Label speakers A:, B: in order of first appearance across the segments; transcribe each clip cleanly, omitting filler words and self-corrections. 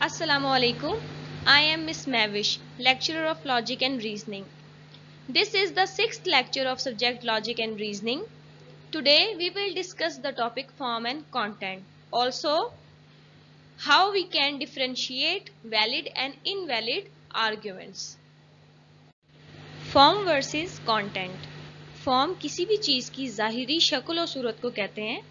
A: Assalamualaikum. I am Miss Mavish, lecturer of Logic and Reasoning. This is the sixth lecture of subject Logic and Reasoning. Today we will discuss the topic form and content. Also, how we can differentiate valid and invalid arguments. Form versus content. Form किसी भी चीज़ की ज़ाहिरी शक्ल और सूरत को कहते हैं,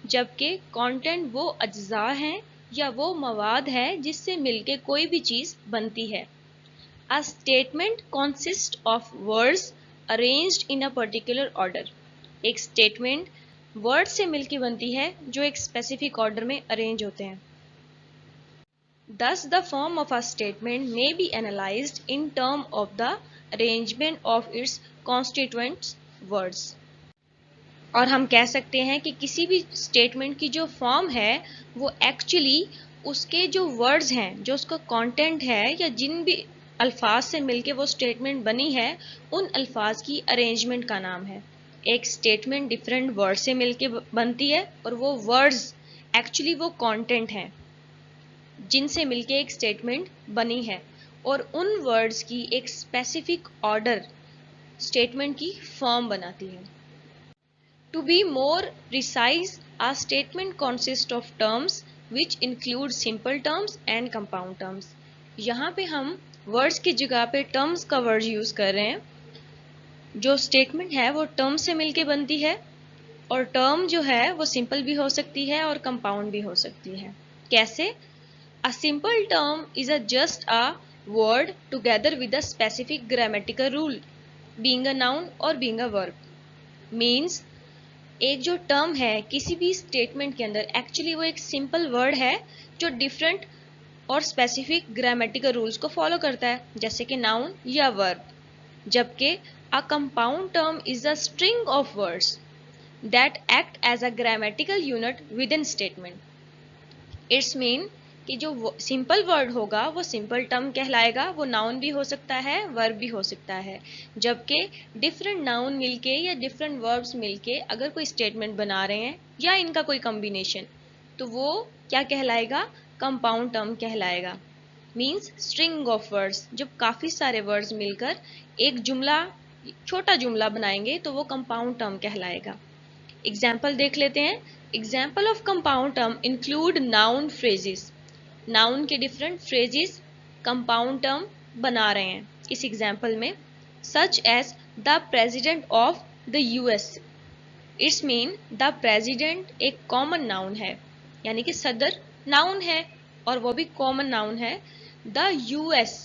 A: जबकि content वो अज्जा हैं या वो मवाद है जिससे मिलके कोई भी चीज़ बनती है। A statement consist of words arranged in a particular order. एक स्टेटमेंट वर्ड से मिलके बनती है जो एक स्पेसिफिक ऑर्डर में अरेंज होते हैं। Thus, the form of a statement may be analyzed in terms of the arrangement of its constituent words. और हम कह सकते हैं कि किसी भी स्टेटमेंट की जो फॉर्म है वो एक्चुअली उसके जो वर्ड्स हैं, जो उसका कंटेंट है या जिन भी अल्फाज से मिलके वो स्टेटमेंट बनी है, उन अल्फाज की अरेंजमेंट का नाम है। एक स्टेटमेंट डिफरेंट वर्ड से मिलके बनती है और वो वर्ड्स एक्चुअली वो कंटेंट हैं जिनसे मिलके एक स्टेटमेंट बनी है, और उन वर्ड्स की एक स्पेसिफिक ऑर्डर स्टेटमेंट की फॉर्म बनाती है। To be more precise, a statement consist of terms which include simple terms and compound terms. यहाँ पे हम वर्ड्स की जगह पे टर्म्स का वर्ड यूज कर रहे हैं। जो स्टेटमेंट है वो टर्म से मिलके बनती है, और टर्म जो है वो सिंपल भी हो सकती है और कंपाउंड भी हो सकती है। कैसे? A simple term is just a word together with a specific grammatical rule, being a noun or being a verb. Means एक जो टर्म है किसी भी स्टेटमेंट के अंदर एक्चुअली वो एक सिंपल वर्ड है जो डिफरेंट और स्पेसिफिक ग्रामेटिकल रूल्स को फॉलो करता है, जैसे कि नाउन या वर्ब। जबकि a compound term is a string of words that act as a grammatical unit within statement. It's mean कि जो सिंपल वर्ड होगा वो सिंपल टर्म कहलाएगा, वो नाउन भी हो सकता है, वर्ब भी हो सकता है। जबकि डिफरेंट नाउन मिलके या डिफरेंट वर्ब्स मिलके अगर कोई स्टेटमेंट बना रहे हैं या इनका कोई कॉम्बिनेशन, तो वो क्या कहलाएगा? कंपाउंड टर्म कहलाएगा। मीन्स स्ट्रिंग ऑफ वर्ड्स, जब काफ़ी सारे वर्ड्स मिलकर एक जुमला, छोटा जुमला बनाएंगे तो वो कंपाउंड टर्म कहलाएगा। एग्जाम्पल देख लेते हैं। Example of compound term include noun phrases. Noun के डिफरेंट फ्रेजेस कंपाउंड टर्म बना रहे हैं इस एग्जाम्पल में। Such as the president of the US. It's mean the president एक कॉमन नाउन है, यानी कि सदर नाउन है और वो भी कॉमन नाउन है। द यूएस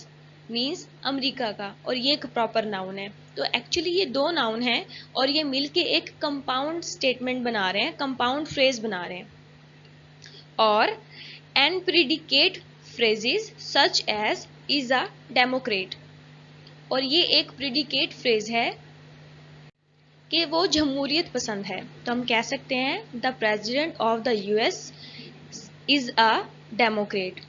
A: मीन्स अमेरिका का, और ये एक प्रॉपर नाउन है। तो एक्चुअली ये दो नाउन हैं और ये मिलके एक कंपाउंड स्टेटमेंट बना रहे हैं, कंपाउंड फ्रेज बना रहे हैं। और and predicate phrases such as is a democrat, और ये एक प्रिडिकेट फ्रेज है कि वो जमहूरियत पसंद है। तो हम कह सकते हैं the president of the US is a Democrat.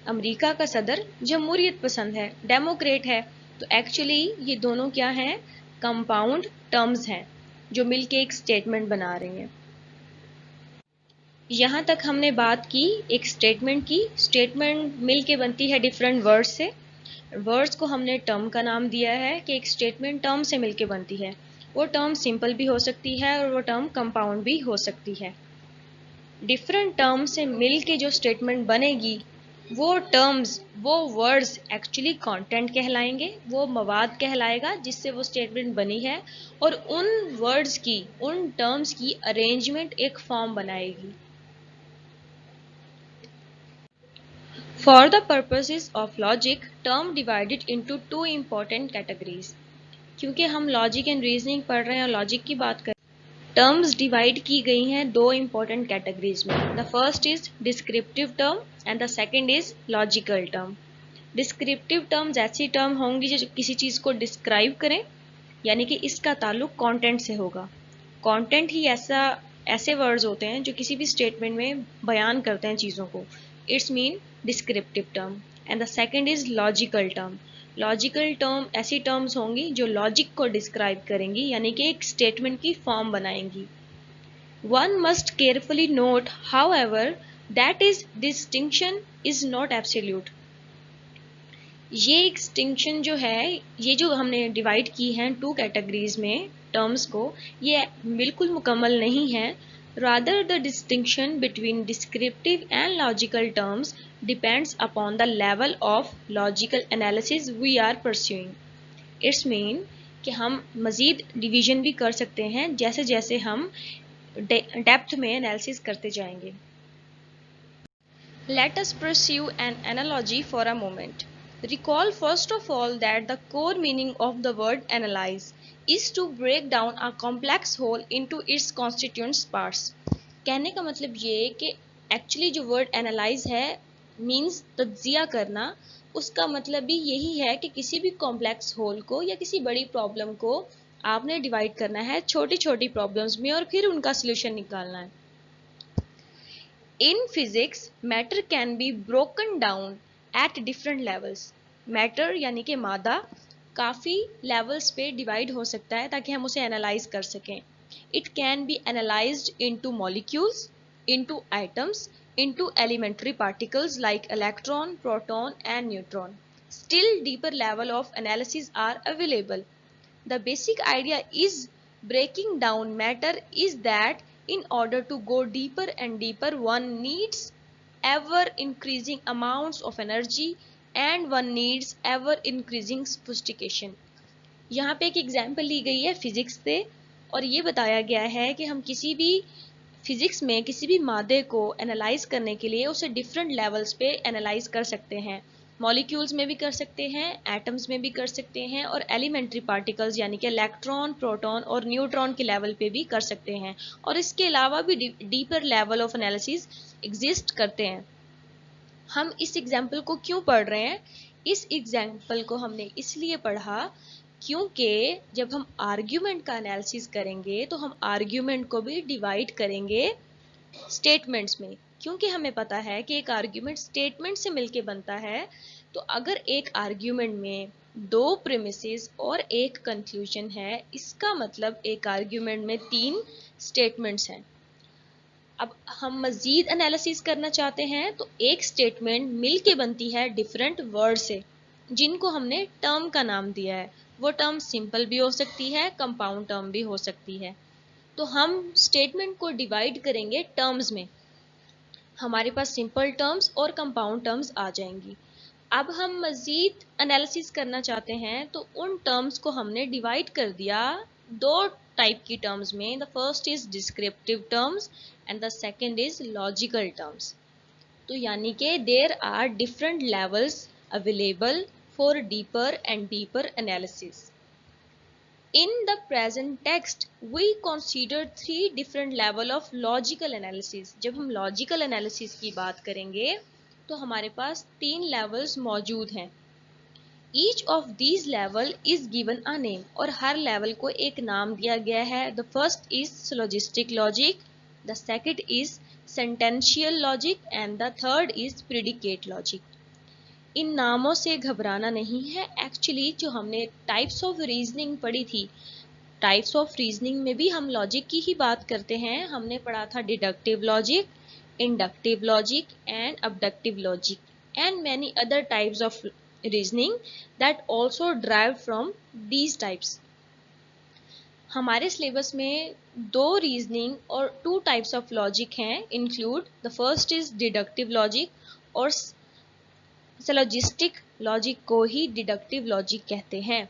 A: America का सदर जमहूरियत पसंद है, डेमोक्रेट है। तो एक्चुअली ये दोनों क्या हैं? कंपाउंड टर्म्स हैं जो मिलके एक स्टेटमेंट बना रही हैं। यहाँ तक हमने बात की एक स्टेटमेंट की। स्टेटमेंट मिलके बनती है डिफरेंट वर्ड्स से। वर्ड्स को हमने टर्म का नाम दिया है कि एक स्टेटमेंट टर्म से मिलके बनती है। वो टर्म सिंपल भी हो सकती है और वो टर्म कंपाउंड भी हो सकती है। डिफरेंट टर्म से मिलके जो स्टेटमेंट बनेगी, वो टर्म्स, वो वर्ड्स एक्चुअली कंटेंट कहलाएंगे, वो मवाद कहलाएगा जिससे वो स्टेटमेंट बनी है, और उन वर्ड्स की, उन टर्म्स की अरेंजमेंट एक फॉर्म बनाएगी। For the purposes of logic, term divided into two important categories. क्योंकि हम लॉजिक एंड रीजनिंग पढ़ रहे हैं और लॉजिक की बात कर, टर्म्स डिवाइड की गई हैं दो इंपॉर्टेंट कैटेगरीज में। The first is descriptive term and the second is logical term. Descriptive terms ऐसी टर्म होंगी जो किसी चीज़ को डिस्क्राइब करें, यानी कि इसका ताल्लुक कंटेंट से होगा। कंटेंट ही ऐसे वर्ड्स होते हैं जो किसी भी स्टेटमेंट में बयान करते हैं चीज़ों को। It's mean descriptive term. And the second is logical term. Logical term ऐसी टर्म्स होंगी जो लॉजिक को डिस्क्राइब करेंगी, यानी कि एक स्टेटमेंट की फॉर्म बनाएंगी। One must carefully note, however, that is distinction is not absolute. ये एक्सटिंक्शन जो है, ये जो हमने डिवाइड की है टू कैटेगरीज में टर्म्स को, ये बिल्कुल मुकम्मल नहीं है। Rather the distinction between descriptive and logical terms depends upon the level of logical analysis we are pursuing. It's mean कि हम मज़ीद डिवीजन भी कर सकते हैं जैसे जैसे हम डेप्थ में एनालिसिस करते जाएंगे। Let us pursue an analogy for a moment. Recall first of all that the core meaning of the word analyze is to break down a complex whole into its constituent parts. कहने का मतलब ये कि actually जो word analyse है means तज्जिया करना, उसका मतलब भी यही है कि किसी भी कॉम्प्लेक्स होल को या किसी बड़ी प्रॉब्लम को आपने डिवाइड करना है छोटी छोटी प्रॉब्लम्स में और फिर उनका सोल्यूशन निकालना है। In physics, matter can be broken down at different levels. Matter यानी कि मादा काफ़ी levels पे divide हो सकता है ताकि हम उसे analyze कर सकें. It can be analyzed into molecules, into atoms, into elementary particles like electron, proton and neutron. Still deeper level of analysis are available. The basic idea is breaking down matter is that in order to go deeper and deeper one needs ever increasing amounts of energy and one needs ever increasing sophistication। यहाँ पे एक example ली गई है physics से और ये बताया गया है कि हम किसी भी फिजिक्स में किसी भी मादे को एनालाइज करने के लिए उसे डिफरेंट लेवल्स पे एनालाइज कर सकते हैं। मॉलिक्यूल्स में भी कर सकते हैं, एटम्स में भी कर सकते हैं और एलिमेंट्री पार्टिकल्स यानी कि इलेक्ट्रॉन, प्रोटॉन और न्यूट्रॉन के लेवल पे भी कर सकते हैं। और इसके अलावा भी deeper level of analysis exist करते हैं। हम इस एग्जाम्पल को क्यों पढ़ रहे हैं? इस एग्जाम्पल को हमने इसलिए पढ़ा क्योंकि जब हम आर्ग्यूमेंट का एनालिसिस करेंगे तो हम आर्ग्यूमेंट को भी डिवाइड करेंगे स्टेटमेंट्स में, क्योंकि हमें पता है कि एक आर्ग्यूमेंट स्टेटमेंट से मिलके बनता है। तो अगर एक आर्ग्यूमेंट में दो प्रीमिसेस और एक कंक्लूजन है, इसका मतलब एक आर्ग्यूमेंट में तीन स्टेटमेंट्स हैं। अब हम मजीद एनालिसिस करना चाहते हैं तो एक स्टेटमेंट मिलके बनती है डिफरेंट वर्ड से जिनको हमने टर्म का नाम दिया है। वो टर्म सिंपल भी हो सकती है, कंपाउंड टर्म भी हो सकती है। तो हम स्टेटमेंट को डिवाइड करेंगे टर्म्स में, हमारे पास सिंपल टर्म्स और कंपाउंड टर्म्स आ जाएंगी। अब हम मजीद एनालिसिस करना चाहते हैं तो उन टर्म्स को हमने डिवाइड कर दिया दो टाइप की टर्म्स में। The first is descriptive terms and the second is logical terms. तो यानी कि there are different levels available for deeper and deeper analysis. In the present text, we consider three different level of logical analysis. जब हम logical analysis की बात करेंगे तो हमारे पास तीन levels मौजूद हैं। Each of these level is given a name और हर level को एक नाम दिया गया है। The first is syllogistic logic, the second is sentential logic and the third is predicate logic. इन नामों से घबराना नहीं है। एक्चुअली जो हमने टाइप्स ऑफ रीजनिंग पढ़ी थी, टाइप्स ऑफ रीजनिंग में भी हम लॉजिक की ही बात करते हैं। हमने पढ़ा था deductive logic, inductive logic and abductive logic and many other types of reasoning that also drive from these types. हमारे सिलेबस में दो रीजनिंग और टू टाइप्स ऑफ लॉजिक हैं include. The first is deductive logic और syllogistic logic को ही deductive logic कहते हैं।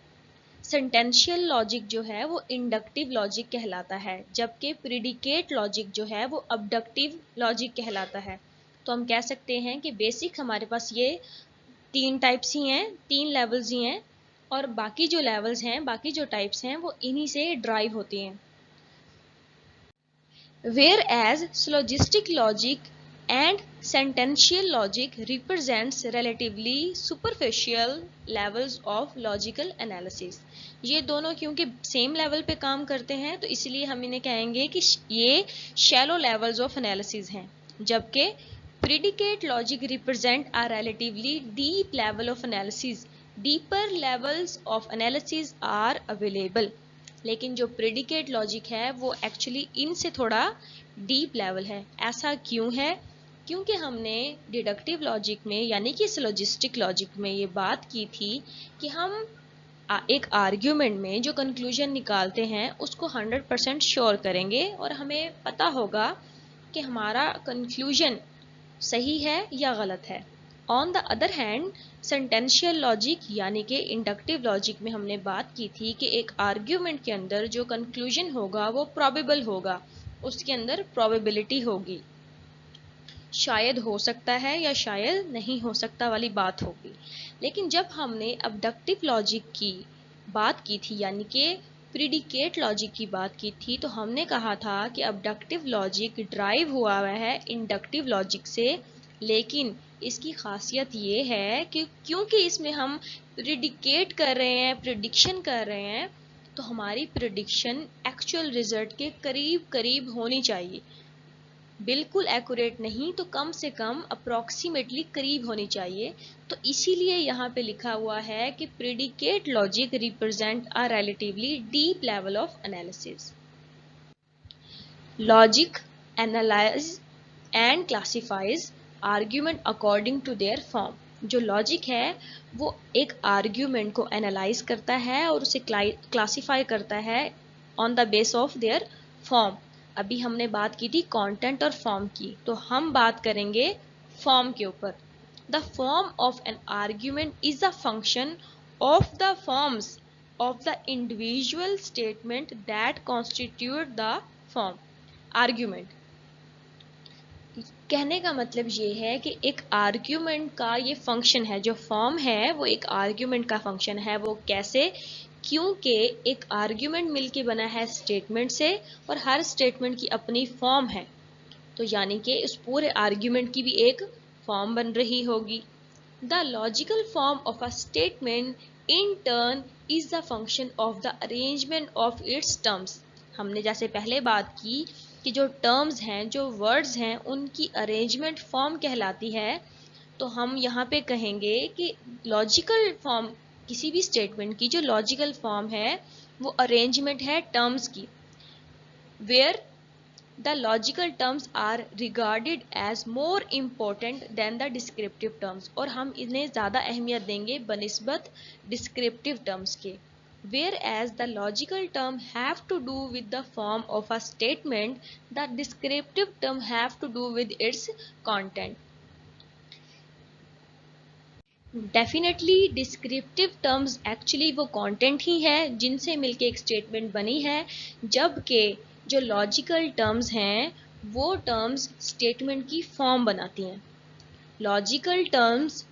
A: सेंटेंशियल लॉजिक जो है वो इंडक्टिव लॉजिक कहलाता है, जबकि प्रिडिकेट लॉजिक जो है वो अबडक्टिव लॉजिक कहलाता है। तो हम कह सकते हैं कि बेसिक हमारे पास ये तीन टाइप्स ही हैं, तीन लेवल्स ही हैं और बाकी जो लेवल्स हैं, बाकी जो टाइप्स हैं वो इन्हीं से ड्राइव होती हैं। Whereas syllogistic logic and sentential logic represents relatively superficial levels of logical analysis. ये दोनों क्योंकि सेम लेवल पे काम करते हैं तो इसलिए हम इन्हें कहेंगे कि ये shallow levels of analysis हैं, जबकि predicate logic represent a relatively deep level of analysis. Deeper levels of analysis are available. लेकिन जो प्रेडिकेट लॉजिक है वो एक्चुअली इनसे थोड़ा डीप लेवल है। ऐसा क्यों है? क्योंकि हमने डिडक्टिव लॉजिक में यानी कि सिलोजिस्टिक लॉजिक में ये बात की थी कि हम एक आर्ग्यूमेंट में जो कंक्लूजन निकालते हैं उसको 100% श्योर करेंगे और हमें पता होगा कि हमारा कंक्लूजन सही है या गलत है। On the other hand sentential logic यानी कि इंडक्टिव लॉजिक में हमने बात की थी कि एक आर्ग्यूमेंट के अंदर जो कंक्लूजन होगा वो प्रोबेबल होगा, उसके अंदर प्रोबेबिलिटी होगी, शायद हो सकता है या शायद नहीं हो सकता वाली बात होगी। लेकिन जब हमने अबडक्टिव लॉजिक की बात की थी यानी कि प्रिडिकेट लॉजिक की बात की थी, तो हमने कहा था कि अबडक्टिव लॉजिक ड्राइव हुआ है इंडक्टिव लॉजिक से, लेकिन इसकी खासियत ये है कि क्योंकि इसमें हम प्रिडिकेट कर रहे हैं, प्रिडिक्शन कर रहे हैं, तो हमारी प्रिडिक्शन एक्चुअल रिजल्ट के करीब करीब होनी चाहिए। बिल्कुल एक्यूरेट नहीं तो कम से कम अप्रॉक्सीमेटली करीब होनी चाहिए। तो इसीलिए यहाँ पे लिखा हुआ है कि predicate logic represent a relatively deep level of analysis. Logic analyse and classifies argument according to their form. जो लॉजिक है वो एक आर्ग्यूमेंट को एनालाइज करता है और उसे क्लासिफाई करता है on the base of their form. अभी हमने बात की थी कंटेंट और फॉर्म की, तो हम बात करेंगे फॉर्म के ऊपर। The form of an argument is a function of the forms of the individual statement that constitute the form argument. कहने का मतलब ये है कि एक आर्ग्यूमेंट का ये फंक्शन है, जो फॉर्म है वो एक आर्ग्यूमेंट का फंक्शन है। वो कैसे? क्योंकि एक आर्ग्यूमेंट मिलके बना है स्टेटमेंट से और हर स्टेटमेंट की अपनी फॉर्म है, तो यानी कि इस पूरे आर्ग्यूमेंट की भी एक फॉर्म बन रही होगी। The logical form of a statement in turn is the function of the arrangement of its terms. हमने जैसे पहले बात की कि जो टर्म्स हैं, जो वर्ड्स हैं, उनकी अरेंजमेंट फॉर्म कहलाती है। तो हम यहाँ पे कहेंगे कि लॉजिकल फॉर्म किसी भी स्टेटमेंट की जो लॉजिकल फॉर्म है वो अरेंजमेंट है टर्म्स की, where the logical terms are regarded as more important than the descriptive terms। और हम इन्हें ज़्यादा अहमियत देंगे बनिस्बत descriptive terms के। Whereas the logical term have to do with the form of a statement, the descriptive term have to do with its content। Definitely descriptive terms actually वो content ही है जिनसे मिलके एक स्टेटमेंट बनी है, जबकि जो लॉजिकल टर्म्स हैं वो टर्म्स स्टेटमेंट की फॉर्म बनाती हैं। लॉजिकल टर्म्स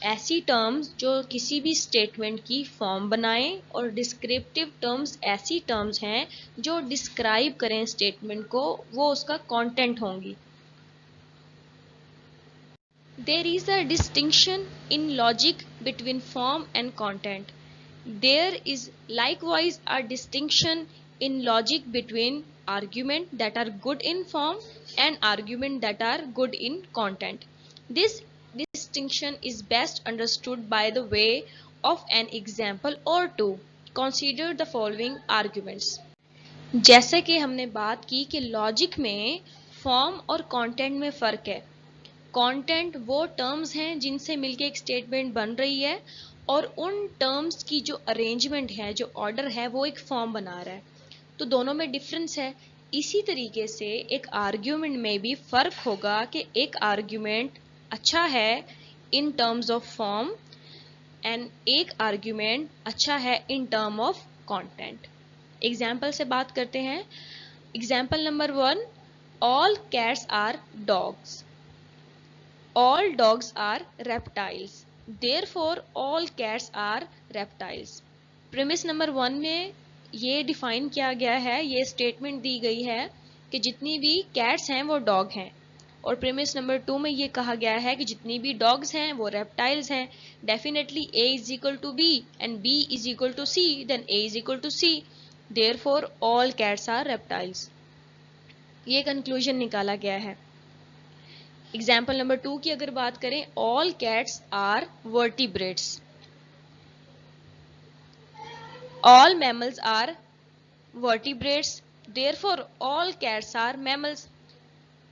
A: ऐसी टर्म्स जो किसी भी स्टेटमेंट की फॉर्म बनाएं और डिस्क्रिप्टिव टर्म्स ऐसी टर्म्स हैं जो डिस्क्राइब करें स्टेटमेंट को, वो उसका कंटेंट होंगी। There is a distinction in logic between form and content. There is likewise a distinction in logic between arguments that are good in form and arguments that are good in content. This distinction is best understood by the way of an example or two. Consider the following arguments. जैसे कि हमने बात की कि logic में form और content में फ़र्क है। कंटेंट वो टर्म्स हैं जिनसे मिलके एक स्टेटमेंट बन रही है और उन टर्म्स की जो अरेंजमेंट है, जो ऑर्डर है, वो एक फॉर्म बना रहा है। तो दोनों में डिफरेंस है। इसी तरीके से एक आर्ग्यूमेंट में भी फर्क होगा कि एक आर्ग्यूमेंट अच्छा है in terms of form and एक आर्ग्यूमेंट अच्छा है in term of content. Example से बात करते हैं। Example number 1, all cats are dogs. All dogs are reptiles, therefore all cats are reptiles। Premise number 1 में ये डिफाइन किया गया है, ये स्टेटमेंट दी गई है कि जितनी भी कैट्स हैं वो डॉग हैं, और प्रीमिस नंबर 2 में ये कहा गया है कि जितनी भी डॉग्स हैं वो रेप्टाइल्स हैं। Definitely A is equal to B and B is equal to C, then A is equal to C, therefore all cats are reptiles. ये कंक्लूजन निकाला गया है। एग्जाम्पल नंबर 2 की अगर बात करें, all cats are vertebrates, all mammals are vertebrates, therefore all cats are mammals.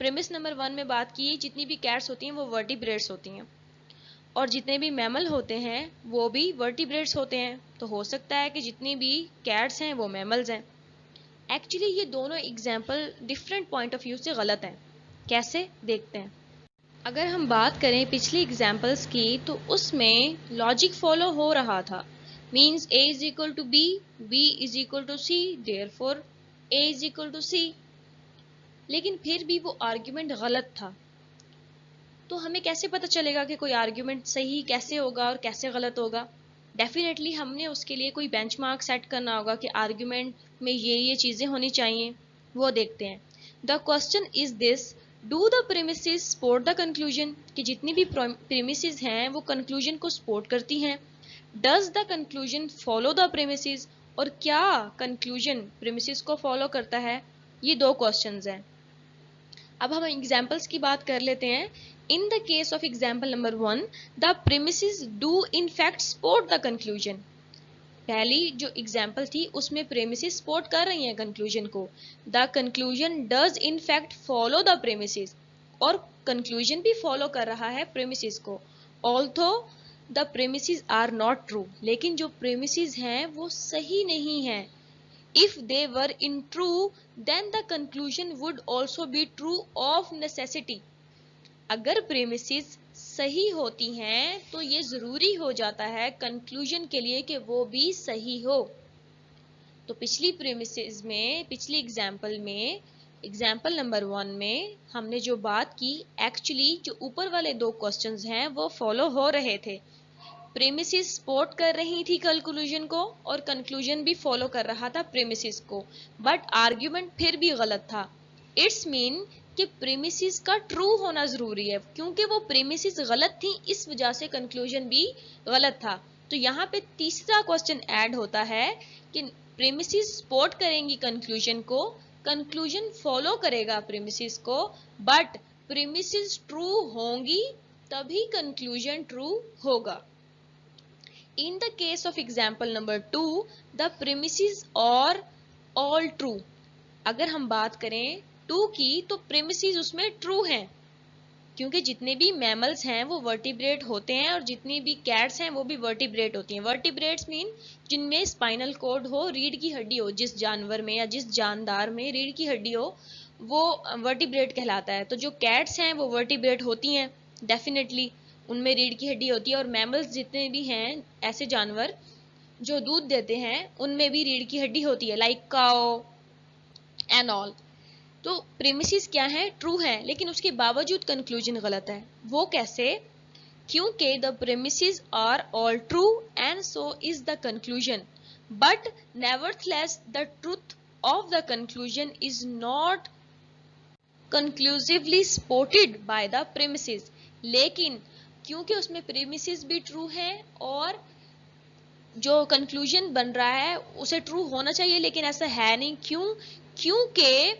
A: Premise number 1 में बात की, जितनी भी कैट्स होती हैं वो वर्टिब्रेट्स होती हैं और जितने भी मैमल होते हैं वो भी वर्टिब्रेट्स होते हैं। तो हो सकता है कि जितनी भी कैट्स हैं वो मैमल्स हैं। एक्चुअली ये दोनों example different point of view से गलत हैं। कैसे, देखते हैं। अगर हम बात करें पिछली एग्जाम्पल्स की तो उसमें लॉजिक फॉलो हो रहा था। Means A is equal to B, B is equal to C, therefore A is equal to C. लेकिन फिर भी वो आर्ग्यूमेंट गलत था। तो हमें कैसे पता चलेगा कि कोई आर्ग्यूमेंट सही कैसे होगा और कैसे गलत होगा? डेफिनेटली हमने उसके लिए कोई बेंचमार्क सेट करना होगा कि आर्ग्यूमेंट में ये चीज़ें होनी चाहिए। वो देखते हैं। The question is this, do the premises support the conclusion? कि जितनी भी प्रीमिसेस हैं वो कंक्लूजन को सपोर्ट करती हैं। Does the conclusion follow the premises? और क्या कंक्लूजन प्रीमिसेस को फॉलो करता है? ये दो क्वेश्चंस हैं। अब हम एग्जाम्पल्स की बात कर लेते हैं। In the case of example number 1, the premises do in fact support the conclusion. पहली जो एग्जाम्पल थी उसमें प्रेमिसेस सपोर्ट कर रही हैं कंक्लूजन को। The conclusion does in fact follow the premises, और कंक्लूजन भी फॉलो कर रहा है प्रेमिसेस को। Although the premises are not true, लेकिन जो प्रेमिसेस हैं वो सही नहीं है। If they were in true, then the conclusion would also be true of necessity. अगर प्रेमिसेस सही होती हैं तो ये जरूरी हो जाता है कंक्लूजन के लिए कि वो भी सही हो। तो पिछली प्रेमिसेस में, पिछली एग्जाम्पल में, एग्जाम्पल नंबर 1 में हमने जो बात की, एक्चुअली जो ऊपर वाले दो क्वेश्चंस हैं वो फॉलो हो रहे थे। प्रेमिसेस सपोर्ट कर रही थी कंक्लूजन को और कंक्लूजन भी फॉलो कर रहा था प्रेमिसेस को, बट आर्ग्यूमेंट फिर भी गलत था। इट्स मीन कि प्रेमिसेस का ट्रू होना जरूरी है, क्योंकि वो प्रेमिसेस गलत थी इस वजह से कंक्लूजन भी गलत था। तो यहाँ पे तीसरा क्वेश्चन ऐड होता है कि प्रेमिसेस सपोर्ट करेंगी कंक्लूजन को, कंक्लूजन फॉलो करेगा प्रेमिसेस को, बट प्रेमिसेस ट्रू होंगी तभी कंक्लूजन ट्रू होगा। In the case of example number 2, the premises are all true. अगर हम बात करें 2 की तो प्रेमिसेस उसमें ट्रू हैं, क्योंकि जितने भी मैमल्स हैं वो वर्टिब्रेट होते हैं और जितनी भी कैट्स हैं वो भी वर्टिब्रेट होती हैं। वर्टिब्रेट्स मीन जिनमें स्पाइनल कोड हो, रीढ़ की हड्डी हो, जिस जानवर में या जिस जानदार में रीढ़ की हड्डी हो वो वर्टिब्रेट कहलाता है। तो जो कैट्स हैं वो वर्टिब्रेट होती हैं डेफिनेटली, उनमें रीढ़ की हड्डी होती है। और मैमल्स जितने भी हैं ऐसे जानवर जो दूध देते हैं उनमें भी रीढ़ की हड्डी होती है, लाइक काओ एंड ऑल। तो प्रेमिसेस क्या है, ट्रू है, लेकिन उसके बावजूद कंक्लूजन गलत है। वो कैसे? क्योंकि the premises are all true and so is the conclusion, but nevertheless the truth of the conclusion is not conclusively supported by the premises. लेकिन क्योंकि उसमें प्रेमिसेस भी ट्रू है और जो कंक्लूजन बन रहा है उसे ट्रू होना चाहिए, लेकिन ऐसा है नहीं। क्यों? क्योंकि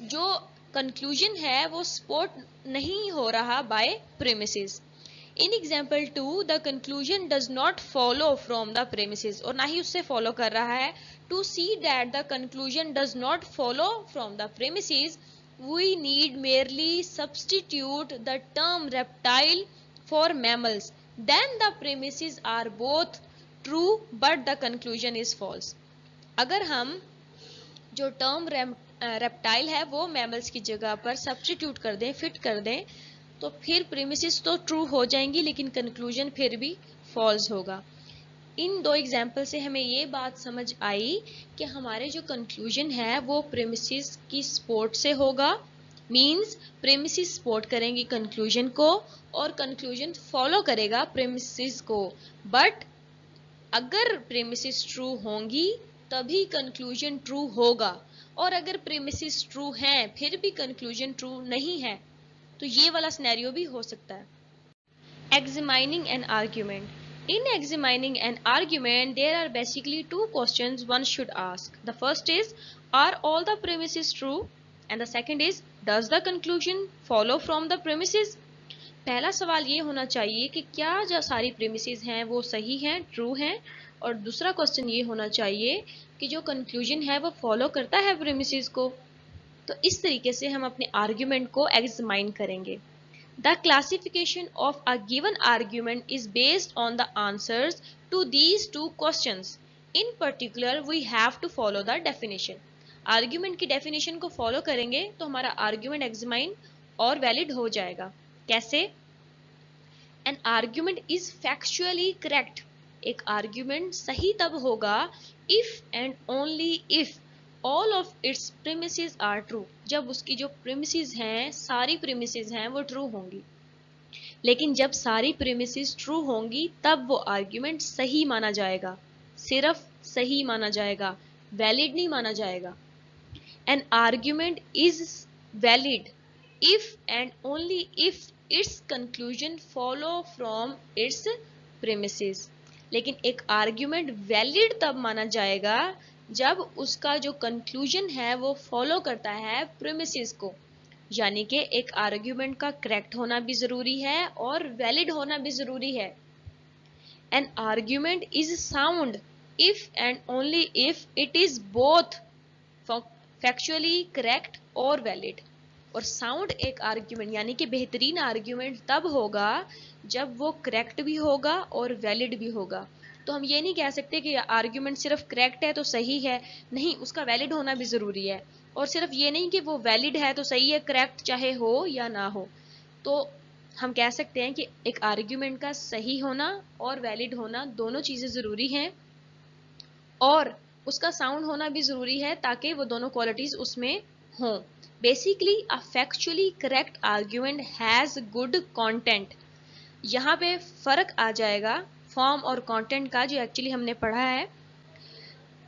A: जो कंक्लूजन है वो सपोर्ट नहीं हो रहा by premises. In example 2, the conclusion does not follow from the premises, और ना ही उससे फॉलो कर रहा है। To see that the conclusion does not follow from the premises, we need merely substitute the term reptile for mammals, then the premises are both true but the conclusion is false. अगर हम जो term reptile है वो mammals की जगह पर substitute कर दें, फिट कर दें, तो फिर प्रीमिसेस तो ट्रू हो जाएंगी लेकिन कंक्लूजन फिर भी फॉल्स होगा। इन दो एग्जाम्पल से हमें ये बात समझ आई कि हमारे जो कंक्लूजन है वो प्रीमिसेस की सपोर्ट से होगा। मींस प्रेमिसेस सपोर्ट करेंगी कंक्लूजन को और कंक्लूजन फॉलो करेगा प्रेमिसेस को। बट अगर प्रेमिसेस ट्रू होंगी तभी कंक्लूजन ट्रू होगा, और अगर प्रेमिसेस ट्रू हैं फिर भी कंक्लूजन ट्रू नहीं है, तो ये वाला सिनेरियो भी हो सकता है। Examining an argument. In examining an argument, there are basically two questions one should ask. The first is, are all the premises true? And the second is, does the conclusion follow from the premises? पहला सवाल ये होना चाहिए कि क्या जो सारी premises हैं वो सही हैं, ट्रू हैं, और दूसरा क्वेश्चन ये होना चाहिए कि जो कंक्लूजन है वो फॉलो करता है प्रेमिसेस को। तो इस तरीके से हम अपने आर्ग्यूमेंट को एग्जामाइन करेंगे। The classification of a given argument is based on the answers to these two questions. In particular, we have to follow the definition. Argument की definition को follow करेंगे तो हमारा argument examine और valid हो जाएगा। कैसे? An argument is factually correct. एक argument सही तब होगा if and only if all of its premises are true. जब उसकी जो premises हैं, सारी premises हैं, वो true होंगी। लेकिन जब सारी प्रीमिसेस ट्रू होंगी तब वो आर्ग्यूमेंट सही माना जाएगा, सिर्फ सही माना जाएगा, वैलिड नहीं माना जाएगा। An argument is valid if and only if it's conclusion follow from its premises. लेकिन एक आर्ग्यूमेंट वैलिड तब माना जाएगा जब उसका जो कंक्लूजन है वो फॉलो करता है प्रीमिसेस को। यानी कि एक आर्ग्यूमेंट का करेक्ट होना भी जरूरी है और वैलिड होना भी जरूरी है। An argument is sound if and only if it is both factually correct और वैलिड। और साउंड एक आर्ग्यूमेंट यानी कि बेहतरीन आर्ग्यूमेंट तब होगा जब वो करेक्ट भी होगा और वैलिड भी होगा। तो हम ये नहीं कह सकते कि आर्ग्यूमेंट सिर्फ करेक्ट है तो सही है, नहीं, उसका वैलिड होना भी जरूरी है। और सिर्फ ये नहीं कि वो वैलिड है तो सही है, करेक्ट चाहे हो या ना हो। तो हम कह सकते हैं कि एक आर्ग्यूमेंट का सही होना और वैलिड होना दोनों चीजें जरूरी हैं, और उसका साउंड होना भी जरूरी है ताकि वो दोनों क्वालिटीज उसमें हों। Basically a factually correct argument has good content. यहाँ पे फर्क आ जाएगा फॉर्म और कंटेंट का, जो एक्चुअली हमने पढ़ा है।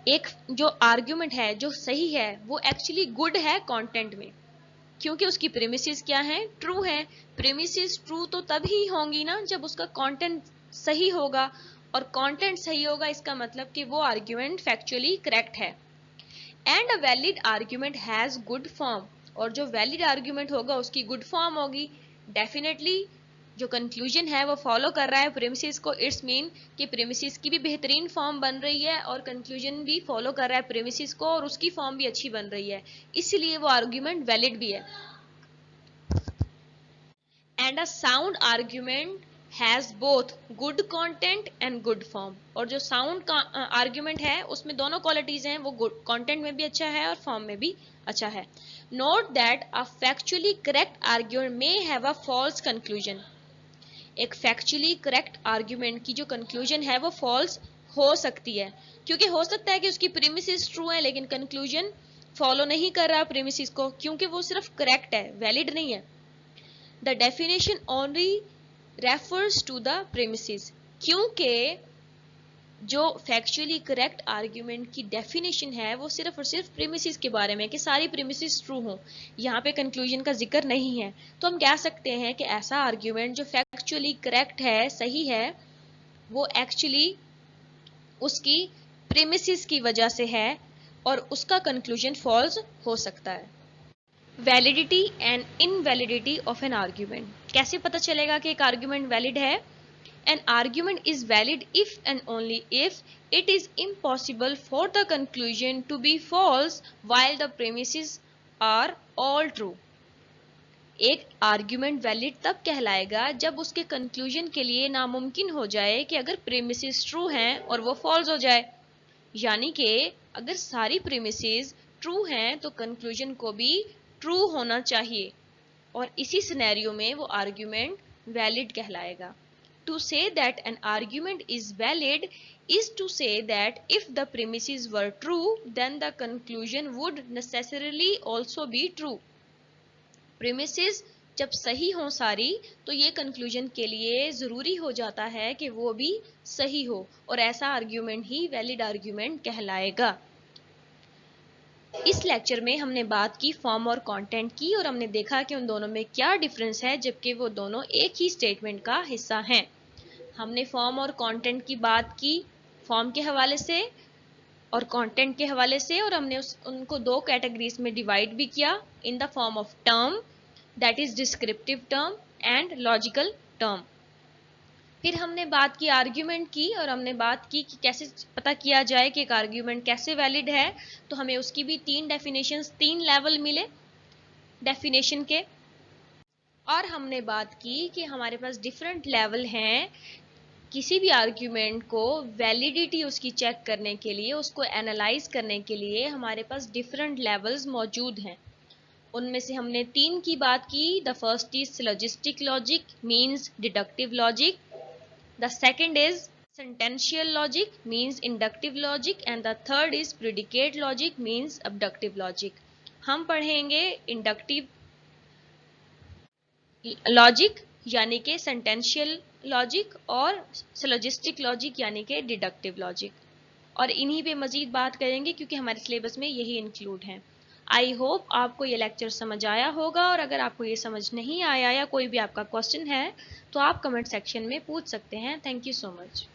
A: एक जो आर्ग्यूमेंट है जो सही है वो एक्चुअली गुड है कंटेंट में, क्योंकि उसकी प्रीमिसेस क्या है, ट्रू है। प्रीमिसेस ट्रू तो तभी होंगी ना जब उसका कंटेंट सही होगा, और कंटेंट सही होगा इसका मतलब कि वो आर्ग्यूमेंट फैक्चुअली करेक्ट है। And a valid argument has good form, और जो वैलिड आर्ग्यूमेंट होगा उसकी गुड फॉर्म होगी। डेफिनेटली जो कंक्लूजन है वो फॉलो कर रहा है प्रीमिसेस को, इट्स मीन कि प्रीमिसेस की भी बेहतरीन फॉर्म बन रही है और कंक्लूजन भी फॉलो कर रहा है प्रीमिसेस को, और उसकी फॉर्म भी अच्छी बन रही है, इसलिए वो आर्ग्यूमेंट वैलिड भी है। And a sound argument has both good content and good form, और जो साउंड का आर्ग्यूमेंट है उसमें दोनों क्वालिटीज हैं, वो गुड कंटेंट में भी अच्छा है और फॉर्म में भी अच्छा है। Note that a factually correct argument may have a false conclusion. एक फैक्चुअली करेक्ट आर्ग्यूमेंट की जो कंक्लूजन है वो फॉल्स हो सकती है, क्योंकि हो सकता है कि उसकी प्रीमिसेस ट्रू है लेकिन कंक्लूजन फॉलो नहीं कर रहा प्रीमिसेस को, क्योंकि वो सिर्फ करेक्ट है, वैलिड नहीं है। The definition only refers to the premises, क्योंकि जो फैक्चुअली करेक्ट आर्ग्यूमेंट की डेफिनेशन है वो सिर्फ और सिर्फ प्रीमिसेस के बारे में कि सारी प्रीमिसेस ट्रू हो, यहाँ पे कंक्लूजन का जिक्र नहीं है। तो हम कह सकते हैं कि ऐसा आर्ग्यूमेंट जो फैक्चुअली करेक्ट है, सही है, वो एक्चुअली उसकी प्रीमिसेस की वजह से है और उसका कंक्लूजन फॉल्स हो सकता है। Validity and invalidity of an argument, कैसे पता चलेगा कि एक आर्ग्यूमेंट वैलिड है? An argument is valid if and only if it is impossible for the conclusion to be false while the premises are all true. एक argument valid तब कहलाएगा जब उसके कंक्लूजन के लिए नामुमकिन हो जाए कि अगर प्रीमिसेस ट्रू हैं और वो फॉल्स हो जाए। यानी कि अगर सारी प्रीमिसेस ट्रू हैं तो कंक्लूजन को भी ट्रू होना चाहिए, और इसी सिनेरियो में वो आर्ग्यूमेंट वैलिड कहलाएगा। To say that an argument is valid is to say that if the premises were true, then the conclusion would necessarily also be true. Premises जब सही हों सारी तो ये कंक्लूजन के लिए जरूरी हो जाता है कि वो भी सही हो, और ऐसा आर्ग्यूमेंट ही वैलिड आर्ग्यूमेंट कहलाएगा। इस लेक्चर में हमने बात की फॉर्म और कंटेंट की, और हमने देखा कि उन दोनों में क्या डिफरेंस है जबकि वो दोनों एक ही स्टेटमेंट का हिस्सा हैं। हमने फॉर्म और कंटेंट की बात की फॉर्म के हवाले से और कंटेंट के हवाले से, और हमने उनको दो कैटेगरीज में डिवाइड भी किया, in the form of term, that is descriptive term and logical term. फिर हमने बात की आर्ग्यूमेंट की, और हमने बात की कि कैसे पता किया जाए कि एक आर्ग्यूमेंट कैसे वैलिड है। तो हमें उसकी भी तीन डेफिनेशंस, तीन लेवल मिले। डेफिनेशन के। और हमने बात की कि हमारे पास डिफरेंट लेवल हैं किसी भी आर्ग्यूमेंट को वैलिडिटी उसकी चेक करने के लिए, उसको एनालाइज करने के लिए हमारे पास डिफरेंट लेवल्स मौजूद हैं। उनमें से हमने 3 की बात की। The first is syllogistic logic means deductive logic, the second is sentential logic means inductive logic, and the third is predicate logic means abductive logic. हम पढ़ेंगे इंडक्टिव लॉजिक यानी कि सेंटेंशियल लॉजिक और सिलोजिस्टिक लॉजिक यानी कि deductive logic, और इन्हीं पे मजीद बात करेंगे क्योंकि हमारे सिलेबस में यही इंक्लूड है। आई होप आपको ये लेक्चर समझ आया होगा, और अगर आपको ये समझ नहीं आया या कोई भी आपका क्वेश्चन है तो आप कमेंट सेक्शन में पूछ सकते हैं। Thank you so much.